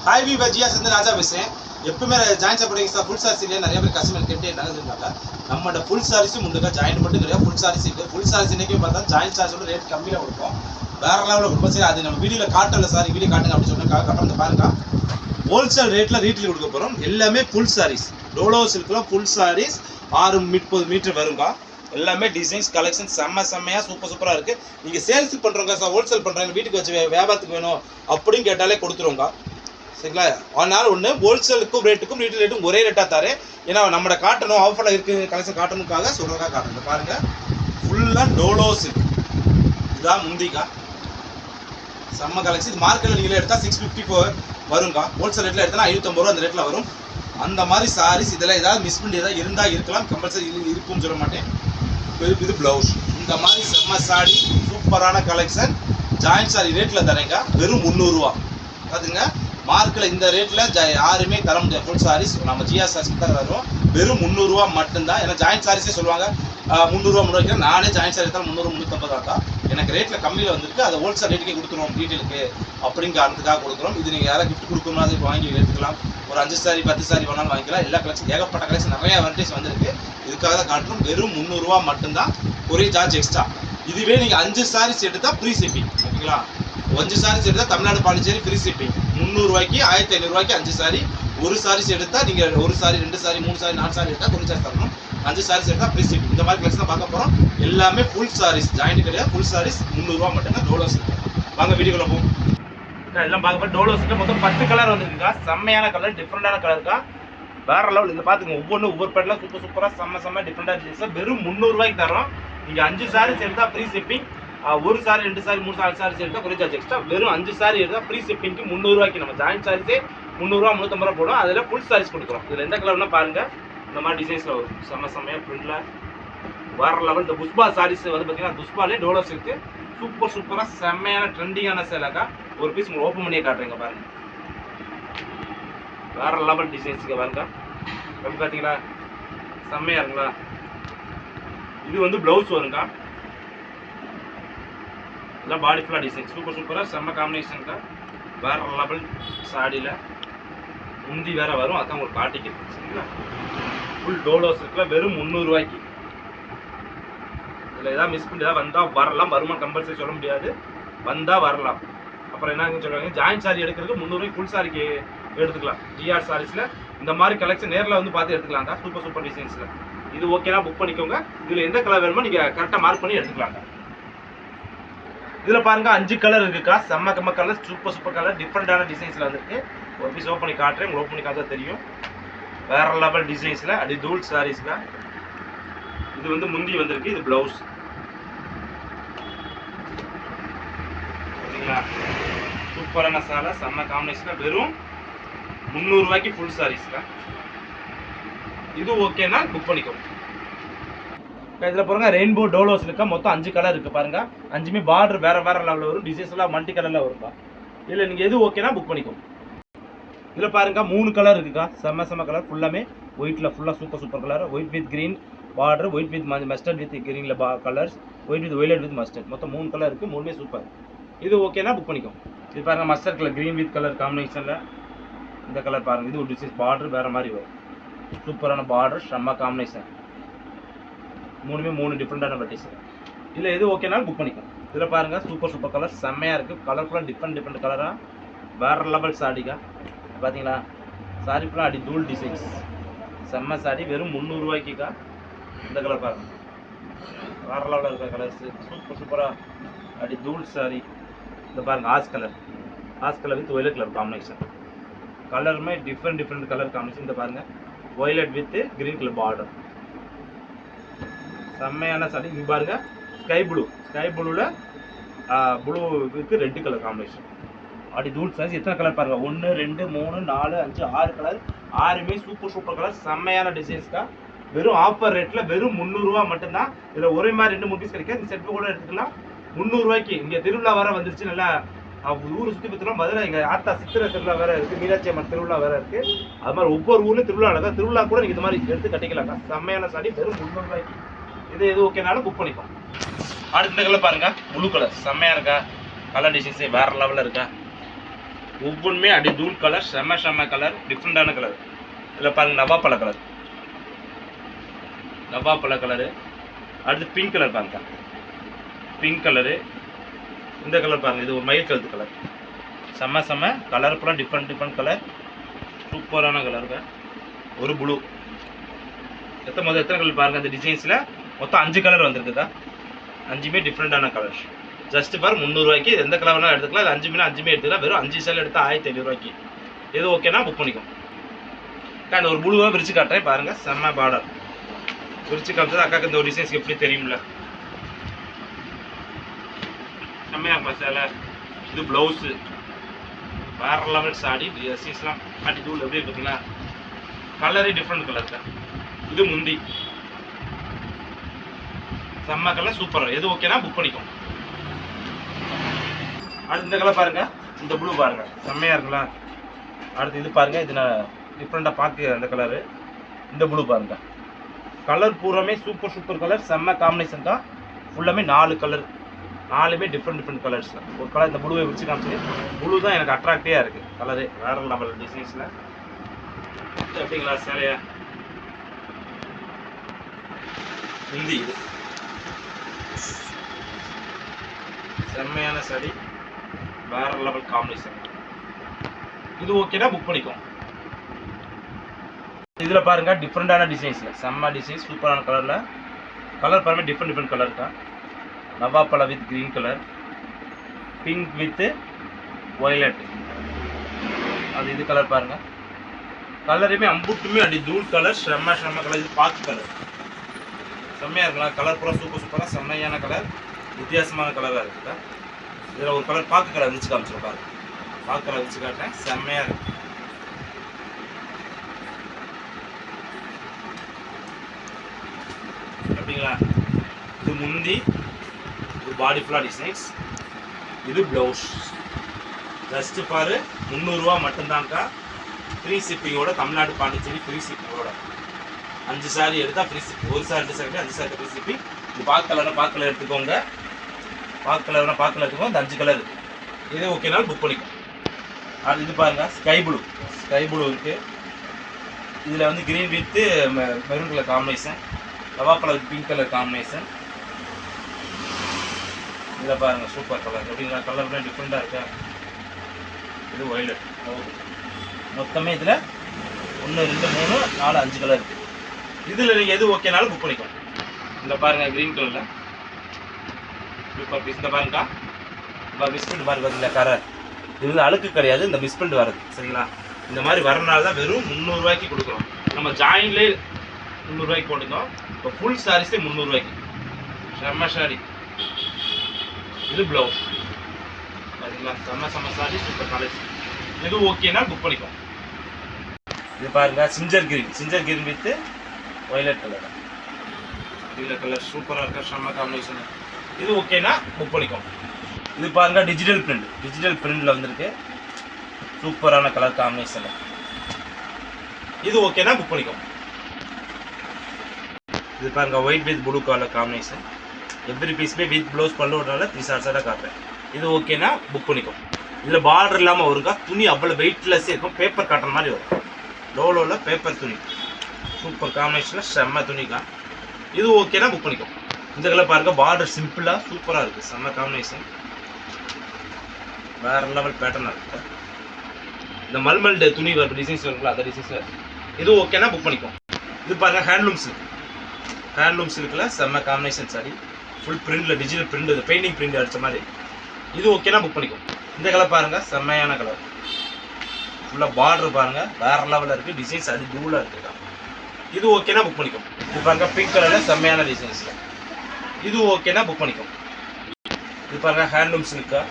Hi we Jiya's வந்து ராஜா பேசுகிறேன். எப்பவுமே ஜாயின் சாப்பிட்றீங்க சார். ஃபுல் சாரீஸ் இல்லையா நிறைய பேர் கஸ்டமர் கேட்டே நடந்துருக்காங்க. நம்மளோட ஃபுல் சாரீஸும் முண்டுக்கா ஜாயின் மட்டும் கிடையாது, ஃபுல் சாரீஸ் இருக்குது. ஃபுல் சாரீஸ் இன்றைக்கி பார்த்தா ஜாயின் சார்ஜோட ரேட் கம்மியாக கொடுக்கும், வேறு லெவலில் கொடுப்போம். சரி, அது நம்ம வீடியோவில் காட்டல சார், வீடியோ காட்டுங்க அப்படின்னு சொன்னாங்க. அப்புறம் பாருங்க, ஹோல்சேல் ரேட்டில் ரீட்டில் கொடுக்க போகிறோம். எல்லாமே ஃபுல் சாரீஸ், டோலோ சில்கில் ஃபுல் சாரீஸ் 6-30 மீட்டர் வருங்க. எல்லாமே டிசைன்ஸ் கலெக்ஷன் செம்மையாக சூப்பராக இருக்குது. நீங்கள் சேல்ஸுக்கு பண்ணுறோங்க சார், ஹோல்சேல் பண்ணுறாங்க, வீட்டுக்கு வச்சு வியாபாரத்துக்கு வேணும் அப்படின்னு கேட்டாலே கொடுத்துருவோங்க. சரிங்களா? அதனால் ஒன்று ஹோல்சேலுக்கும் ரேட்டுக்கும் ரீட்டெயில் ரேட்டுக்கும் ஒரே ரேட்டாக தரேன். ஏன்னா நம்மளோட காட்டணும், ஆஃபரில் இருக்குது கலெக்ஷன் காட்டணுக்காக சொல்கிறதா காட்டணும். பாருங்கள், ஃபுல்லாக டோலோ சில்க், இதுதான் முந்திக்கா செம்ம கலெக்ஷன். இது மார்க்கெட்டில் நீங்களே எடுத்தால் 654 வருங்க. ஹோல்சேல் ரேட்டில் எடுத்தால் 550 ரூபா அந்த ரேட்டில் வரும். அந்த மாதிரி சாரீஸ் இதெல்லாம் ஏதாவது மிஸ் பண்ணி ஏதாவது இருந்தால் இருக்கலாம், கம்பல்சரி இருக்குன்னு சொல்ல மாட்டேன். இது ப்ளவுஸ், இந்த மாதிரி செம்ம சாரி சூப்பரான கலெக்ஷன் ஜாயின்ட் சாரி ரேட்டில் தரேங்க. வெறும் 300 ரூபா. அதுங்க மார்க்கில் இந்த ரேட்டில் யாருமே தர முடியாது. ஃபுல் சாரீஸ் நம்ம ஜிஆர் சாரீஸ் தான் வரும். வெறும் 300 ரூபா மட்டும்தான். ஏன்னா ஜாயின்ட் சாரீஸே சொல்லுவாங்க 300 ரூபா 300 ரூபா. நானே ஜாயின்ட் சாரீ தான் 300-350 தான். எனக்கு ரேட்டில் கம்மியில் வந்துருக்கு, அதை ஹோல்சேல் ரேட்டுக்கே கொடுத்துருவோம் டீட்டெயிலுக்கு அப்படிங்கிற காரணத்துக்காக கொடுக்குறோம். இது நீங்கள் யாராவது கிஃப்ட் கொடுக்கணும், அதை வாங்கி எடுத்துக்கலாம். ஒரு 5 சாரி 10 சாரி வேணாலும் வாங்கிக்கலாம். எல்லா கலெக்ஷன் ஏகப்பட்ட கலெக்ஷன் நிறைய வெரைட்டிஸ் வந்துருக்கு. இதுக்காக தான் காட்டுறோம். வெறும் 300 ரூபா மட்டும்தான், ஒரே சார்ஜ் எக்ஸ்ட்ரா. இதுவே நீங்கள் 5 சாரீஸ் எடுத்தால் ஃப்ரீ ஷிப்பிங். ஓகேங்களா? 5 சாரீஸ் எடுத்தால் தமிழ்நாடு பாண்டிச்சேரி ஃப்ரீ ஷிப்பிங். 300 ரூபாய்க்கு 1500 ரூபாய்க்கு 5 சாரி. ஒரு சாரீஸ் எடுத்தால் நீங்கள் 1 சாரி 2 சாரி 3 சாரி 4 சாரி எடுத்தால் கொஞ்சம் சார்ஜ் தரணும். 5 சாரீஸ் எடுத்தால் ஃப்ரீ ஷிப்பிங். இந்த மாதிரி கலெக்ஷன் தான் பார்க்க போகிறோம். எல்லாமே ஃபுல் சாரீஸ், ஜாயிண்ட் கிடையாது, ஃபுல் சாரீஸ் 300 ரூபா மட்டும்தான். டோலோஸ் வாங்க வீடியோக்குள்ள போகும். இதெல்லாம் பார்க்க போகிறோம். டோலோஸ்க்கு மொத்தம் 10 கலர் வந்துருக்குக்கா. செம்மையான கலர், டிஃப்ரெண்டான கலர் இருக்கா, வேற லெவல். இதை பார்த்துங்க, ஒவ்வொரு பேட்லாம் சூப்பராக செம்ம டிஃப்ரெண்டாக இருந்துச்சு. வெறும் 300 ரூபாய்க்கு தரோம். நீங்கள் 5 சாரீஸ் எடுத்தால் ஃப்ரீ ஷிப்பிங். 1 சாரி 2 சாரி 3 சாரி சாரீஸ் எடுத்தால் கொஞ்சம் சார்ஜ் எக்ஸ்ட்ரா. வெறும் 5 சாரி எடுத்தால் ஃப்ரீ ஷிப்பிங்க்கு 300 ரூபாய்க்கு. நம்ம ஜாயின்ட் சாரீஸே 300 ரூபா 350 ரூபா போடும். அதில் ஃபுல் சாரீஸ் கொடுக்குறோம். இதில் எந்த கலர்னா பாருங்கள், இந்த மாதிரி டிசைன்ஸில் வரும். செம்மையாக பிரிண்டில் வேற லெவல். இந்த புஷ்பா சாரீஸ் வந்து பார்த்தீங்கன்னா துஷ்பாலே டோலோஸ் இருக்குது. சூப்பராக செம்மையான ட்ரெண்டிங்கான சேலாக்கா. ஒரு பீஸ் உங்களுக்கு ஓப்பன் பண்ணியே காட்டுறீங்க பாருங்கள். வேற லெவல் டிசைன்ஸுக்கு பாருங்க. எப்படி பார்த்தீங்களா, செம்மையாக இருக்குங்களா? இது வந்து ப்ளவுஸ் வருங்க. இதெல்லாம் பாடி ஃபுல்லாக டிசைன் சூப்பராக செம்ம காம்பினேஷனுக்கா. வேற லெவல் சாடியில் முந்தி வேற வரும். அதான் உங்களுக்கு காட்டிக்கு சரிங்களா? ஃபுல் டோலோஸ் இருக்குல்ல, வெறும் 300 ரூபாய்க்கு. இதில் ஏதாவது மிஸ் பண்ணி ஏதாவது வந்தால் வரலாம், வருமா கம்பல்சரி சொல்ல முடியாது, வந்தால் வரலாம். அப்புறம் என்னன்னு சொல்லுவாங்க, ஜாயின்ட் சாரி எடுக்கிறதுக்கு 300 ரூபாய்க்கு ஃபுல் சாரிக்கு எடுத்துக்கலாம். ஜிஆர் சாரீஸில் இந்த மாதிரி கலெக்ஷன் நேரில் வந்து பார்த்து எடுத்துக்கலாங்க. சூப்பர் டிசைன்ஸில் இது ஓகேனா புக் பண்ணிக்கோங்க. இதில் எந்த கலர் வேணுமோ நீங்கள் கரெக்டாக மார்க் பண்ணி எடுத்துக்கலாங்க. இதில் பாருங்கள் 5 கலர் இருக்குக்கா. செம்ம கலர், சூப்பர் கலர், டிஃப்ரெண்டான டிசைன்ஸில் வந்துருக்கு. ஒரு பீஸ் ஓப்பன் பண்ணி காட்டுறேன், உங்களுக்கு ஓப்பன் பண்ணி காட்டா தெரியும். வேற லெவல் டிசைன்ஸில் அடி தூள் சாரீஸ்க்கா. இது வந்து முந்தி வந்திருக்கு, இது ப்ளவுஸ். சரிங்களா? சூப்பரான சாலை, செம்ம காம்பினேஷனில் வெறும் 300 ரூபாய்க்கு ஃபுல் சாரீஸ்க்கா. இது ஓகேனா புக் பண்ணிக்கோங்க. இதில் பாருங்க, ரெயின்போ டோலோஸ் இருக்கா. மொத்தம் 5 கலர் இருக்குது பாருங்கள். 5மே பார்டர் வேறு லெவலில் வரும். டிசைன்ஸ்லாம் மல்டி கலரில் வரும்ப்பா. இதில் நீங்கள் எது ஓகேனா புக் பண்ணிக்கோங்க. இதில் பாருங்கள் 3 கலர் இருக்குக்கா. செம்ம கலர், ஃபுல்லாமே ஒயிட்டில், ஃபுல்லாக super colour. White with green border, white with mustard with க்ரீனில் colours, white with violet with mustard. மொத்தம் 3 கலர் இருக்குது. 3மே சூப்பர். இது ஓகேனா புக் பண்ணிக்கோங்க. இது பாருங்கள், mustard colour green with colour காம்பினேஷனில் இந்த கலர் பாருங்கள். இது ஒரு டிசைன்ஸ் பார்டர் வேறு மாதிரி வரும். சூப்பரான பார்டர், செம்ம காம்பினேஷன். 3மே 3 டிஃப்ரெண்டான வெரைட்டிஸ். இதில் எது ஓகேனாலும் புக் பண்ணிக்கலாம். இதில் பாருங்கள், சூப்பர் கலர், செம்மையாக இருக்குது. கலர்ஃபுல்லாக டிஃப்ரெண்ட் கலராக வேறு லெவல் சாடிக்கா. பார்த்தீங்களா? சாரி ஃபுல்லாக அடி தூள் டிசைன்ஸ், செம்ம சாரி. வெறும் 300 ரூபாய்க்குக்கா. இந்த கலர் பாருங்கள், வேறு லெவலில் இருக்கிற கலர்ஸு சூப்பராக அடி தூள் சாரி. இந்த பாருங்கள், as colour with violet colour combination. கலருமே டிஃப்ரெண்ட் கலர் காம்பினேஷன். இந்த பாருங்கள், violet with green colour border, செம்மையான சாரி. இது பாருங்க, ஸ்கை ப்ளூவில் blue with red colour combination. அப்படி தூள் சாரீஸ் எத்தனை கலர் பாருங்க, 1 2 3 4 5 6 கலர். 6மே சூப்பர் கலர், செம்மையான டிசைன்ஸ்க்கா. வெறும் ஆஃபர் ரேட்டில் வெறும் 300 ரூபா மட்டும்தான். இதில் ஒரே மாதிரி 2-3 பீஸ் கிடைக்காது. இந்த செட்டு கூட எடுத்துக்கலாம் 300 ரூபாய்க்கு. இங்கே திருவிழா வேறு வந்துருச்சு. நல்லா ஊர் சுற்றி பார்த்துலாம். மதுரை எங்கள் ஆத்தா சித்திரை திருவிழா வேறு இருக்குது, மீனாட்சி அம்மன் திருவிழா வேறு இருக்குது. அது மாதிரி ஒவ்வொரு ஊர்லேயும் திருவிழா நடக்கும். திருவிழா கூட நீங்கள் இது மாதிரி எடுத்து கட்டிக்கலாம்க்கா. செம்மையான சாரி, வெறும் 300 ரூபாய்க்கு. இது எது ஓகேனாலும் புக் பண்ணிக்கோம். அடுத்த கலர் பாருங்க, ப்ளூ கலர் செம்மையாக இருக்கா. கலர் டிசைன்ஸே வேறு லெவலில் இருக்கா. ஒவ்வொன்றுமே அடி தூள் கலர், செம்ம கலர், டிஃப்ரெண்டான கலர். இதில் பாருங்கள் நவாப்பழ கலர், நவாப்பழ கலரு. அடுத்து பிங்க் கலர் பாருங்க, பிங்க் கலரு. இந்த கலர் பாருங்கள், இது ஒரு மயில் கழுத்து கலர். செம்ம கலர் பூரா டிஃப்ரெண்ட் கலர், சூப்பரான கலருங்க. ஒரு ப்ளூ. எத்தனை கலர் பாருங்கள். அந்த டிசைன்ஸில் மொத்தம் 5 கலர் வந்திருக்குதா. 5மே டிஃப்ரெண்டான கலர்ஸ். ஜஸ்ட் ஃபார் 300 ரூபாய்க்கு எந்த கலர் வேணாலும் எடுத்துக்கலாம். இது 5மே எடுத்துக்கலாம். வெறும் 5 சேல் எடுத்தால் 1500 ரூபாய்க்கு. எது ஓகேனா புக் பண்ணிக்கும். அந்த ஒரு ப்ளூவாக விரிச்சு காட்டுறேன் பாருங்கள். செம்ம பார்டர் விரிச்சு காமிச்சது அக்காக்கு இந்த ஒரு டிசைன்ஸ்க்கு எப்படி தெரியும்ல. செம்மையாக இருப்பா சேலை. இது ப்ளவுஸு வேற லெவல் சாடி. டிசைன்ஸ்லாம் அடி தூள் எப்படி இருக்குங்களா. கலரே டிஃப்ரெண்ட் கலர் தான். இது முந்தி செம்ம கலர், சூப்பராக. எது ஓகேனா புக் பண்ணிக்கும். அடுத்து இந்த கலர் பாருங்க, இந்த ப்ளூ பாருங்க, செம்மையா இருக்குங்களா. அடுத்து இது பாருங்க, இது நான் டிஃப்ரெண்டாக பார்க்க அந்த கலரு. இந்த ப்ளூ பாருங்க, கலர் பூராமே சூப்பர் கலர், செம்ம காம்பினேஷன் தான். ஃபுல்லாமே 4 கலர், 4மே டிஃப்ரெண்ட் கலர்ஸ். ஒரு கலர் இந்த ப்ளூவை வச்சு காமிச்சு, ப்ளூ தான் எனக்கு அட்ராக்டிவாக இருக்குது. கலரு வேற லெவல் டிசைன்ஸில். எப்படிங்களா சேலையா. ஹிந்தி இது செம்மையான சாரி, வேற லெவல் காம்பினேஷன். இது ஓகேனா புக் பண்ணிக்கோ. இதில் பாருங்க டிஃப்ரெண்டான டிசைன்ஸில் செம்ம டிசைன்ஸ், சூப்பரான கலரில். கலர் பாருங்கள் டிஃப்ரெண்ட் கலர் தான். நவாப்பழ with green colour, pink with violet. அது இது கலர் பாருங்க. கலருமே அம்புட்டுமே அடி தூள் கலர், செம்ம கலர். இது பாக்கு கலர் செம்மையாக இருக்கலாம். கலர் பூரா சூப்பராக செம்மையான கலர், வித்தியாசமான கலராக இருக்குதா. இதில் ஒரு கலர் பாக்கு கலர் வச்சு காமிச்சிருப்பாரு. பாக்கு கலர் வச்சு காட்டுறேன், செம்மையாக இருக்கு. அப்படிங்களா. இது முந்தி, இது பாடி ஃபுல்லாக டிசைன்ஸ். இது ப்ளவுஸ். ஜஸ்ட்டு பாரு 300 ரூபா மட்டும்தான்க்கா. ஃப்ரீ ஷிப்பிங்கோட, தமிழ்நாடு பாண்டிச்சேரி ஃப்ரீ ஷிப்பிங்கோட. 5 சாரி எடுத்தால் ஃப்ரீ ஷிப்பிங். ஒரு சாரி 2 சாரி 5 சாரி ஃப்ரீ ஷிப்பிங். இது பாக்கு கலர் எடுத்துக்கோங்க. பாக்கு கலர் எடுத்துக்கோங்க. இந்த 5 கலர் இருக்குது. இது ஓகேனாலும் புக் பண்ணிக்கோங்க. அது இது பாருங்க, ஸ்கை ப்ளூ இருக்குது. இதில் வந்து green with maroon colour combination, நவாப்பழ வித் பிங்க் கலர் காம்பினேஷன். இதில் பாருங்கள் சூப்பர் கலர். எப்படிங்களா கலர்லாம் டிஃப்ரெண்ட்டாக இருக்கா. இது வயலட். மொத்தமே இதில் 1 2 3 4 5 கலர் இருக்குது. இதில் நீங்கள் எது ஓகேனாலும் புக் பண்ணிக்கோங்க. இந்த பாருங்கள் க்ரீன் கலரில் சூப்பர் பீஸ். இந்த பாருங்கக்கா, இப்போ மிஸ்பிரிண்ட் மாதிரி வருதுல்ல கலர். இது வந்து அழுக்கு கிடையாது, இந்த மிஸ்பிரிண்ட் வருது சரிங்களா. இந்த மாதிரி வரனால தான் வெறும் 300 ரூபாய்க்கு கொடுக்குறோம். நம்ம ஜாயின்லேயே 300 ரூபாய்க்கு போட்டுருந்தோம். இப்போ ஃபுல் சாரீஸே 300 ரூபாய்க்கு. செம்ம சாரி. இது ப்ளவுஸ் சரிங்களா. செம்ம சாரி, சூப்பர் காலேஜ். எது ஓகேனா புக் பண்ணிக்கோங்க. இது பாருங்க, ginger green with violet colour. இந்த கலர் சூப்பராக இருக்க, செம்ம காம்பினேஷன். இது ஓகேனா புக் பண்ணிக்கோங்க. இது பாருங்க, டிஜிட்டல் பிரிண்டில் வந்திருக்கு. சூப்பரான கலர் காம்பினேஷன். இது ஓகேனா புக் பண்ணிக்கோங்க. இது பாருங்க, white with blue colour combination. Every பீஸுமே வித் ப்ளவுஸ் பண்ணுறதுனால 3 ஷார்ட்ஸாக காட்டுறேன். இது ஓகேனா புக் பண்ணிக்கோங்க. இதில் பார்டர் இல்லாமல் வருங்க. துணி அவ்வளோ வெயிட்லெஸ்ஸே இருக்கும். பேப்பர் காட்டுற மாதிரி வரும். லோவில் பேப்பர் துணி, சூப்பர் காம்பினேஷனில் செம்ம துணிக்கா. இது ஓகேனா புக் பண்ணிக்கோங்க. இந்த கலர் பாருங்கள், பார்டர் சிம்பிளாக சூப்பராக இருக்குது. செம்ம காம்பினேஷன், வேறு லெவல் பேட்டர்னாக இருக்குது. இந்த மல்மல்டு துணி வர டிசைன்ஸ் இருக்குல்ல, அந்த டிசைன்ஸில் இது ஓகேனா புக் பண்ணிக்கோங்க. இது பாருங்கள், ஹேண்ட்லூம் சில்கில் செம்ம காம்பினேஷன் சாரி. ஃபுல் பிரிண்டில் டிஜிட்டல் பிரிண்ட், இது பெயிண்டிங் பிரிண்ட் அடித்த மாதிரி. இது ஓகேனா புக் பண்ணிக்கோங்க. இந்த கலர் பாருங்கள், செம்மையான கலர். ஃபுல்லாக பார்டர் பாருங்கள், வேறு லெவலில் இருக்குது. டிசைன்ஸ் அது தூளாக இருக்குதா. இது ஓகேனா புக் பண்ணிக்கோங்க. இது பாருங்கள், பிங்க் கலரில் செம்மையான டிசைன்ஸில். இது ஓகேனா புக் பண்ணிக்கோங்க. இது பாருங்கள், ஹேண்ட்லூம் சில்கா,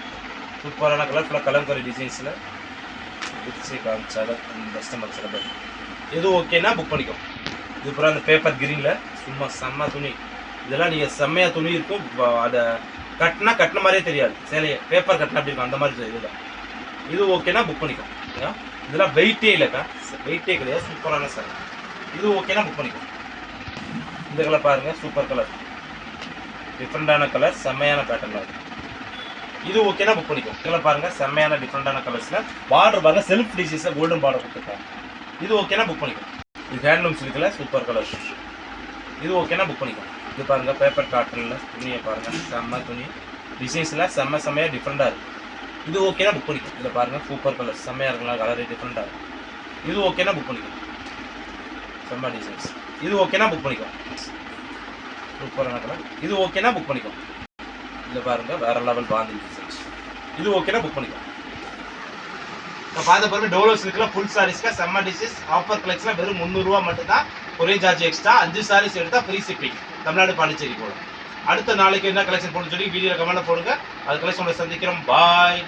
சூப்பரான கலர். ஃபுல்லாக கலங்கரி டிசைன்ஸில் வச்சு காமிச்சாலும் கஸ்டமர் சிலபர். இது ஓகேனா புக் பண்ணிக்கோங்க. இது பூரா அந்த பேப்பர் கிரீனில் சும்மா செம்ம துணி. இதெல்லாம் நீங்கள் செம்மையாக துணி இருக்கும். அதை கட்டின மாதிரியே தெரியாது. சேலையை பேப்பர் கட்டினா அப்படி இருக்கும், அந்த மாதிரி இதுதான். இது ஓகேனா புக் பண்ணிக்கோங்க. இதெல்லாம் வெயிட்டே இல்லைக்கா, வெயிட்டே கிடையாது. சூப்பரான சாரி. இது ஓகேனா புக் பண்ணிக்கோங்க. இந்த கலர் பாருங்கள், சூப்பர் கலர், டிஃப்ரெண்டான கலர், செம்மையான பேட்டர்னில் இருக்குது. இது ஓகேனா புக் பண்ணிக்கோ. இதெல்லாம் பாருங்க செம்மையான டிஃப்ரெண்டான கலர்ஸ்ல பார்டர் பாருங்க செல்ஃப் டிசைன்ஸ்ல கோல்டன் பார்டர் கொடுத்துருக்காங்க. இது ஓகேனா புக் பண்ணிக்கோ. இது ஹேண்ட்லூம் சில்க்ல சூப்பர் கலர்ஸ். இது ஓகேனா புக் பண்ணிக்கோ. இது பாருங்க பேப்பர் காட்டன்ல துணியை பாருங்க செம்ம துணி டிசைன்ஸ்ல செம்மையா டிஃப்ரெண்டா இருக்கு. இது ஓகேனா புக் பண்ணிக்கோ. இதில் பாருங்க சூப்பர் கலர் செம்மையா இருக்குங்களா கலரே டிஃப்ரெண்டா இருக்கு. இது ஓகேனா புக் பண்ணிக்கோ. செம்ம டிசைன்ஸ். இது ஓகேனா புக் பண்ணிக்கோ. சூப்பரான கலர். இது ஓகேனா புக் பண்ணிக்கோ. இதில் பாருங்க வேற லெவல் பாந்தி டிசைன்ஸ். இது ஓகேனா புக் பண்ணிக்கோ. இப்போ பார்த்த பாருங்க டோலோ சில்க்ல ஃபுல் சாரீஸ்க்கு செம்ம டிசைன்ஸ் ஆஃபர் கலெக்ஷன் வெறும் 300 ரூபா மட்டும் தான். ஒரே சார்ஜ் எக்ஸ்ட்ரா 5 சாரீஸ் எடுத்தா ஃப்ரீ ஷிப்பிங். தமிழ்நாடு பாண்டிச்சேரி போடும். அடுத்த நாளைக்கு என்ன கலெக்ஷன் போடணும்னு சொல்லி வீடியோ கமெண்ட்ல போடுங்க. அது கலெக்ஷனோட சந்திக்கிறோம். பாய்.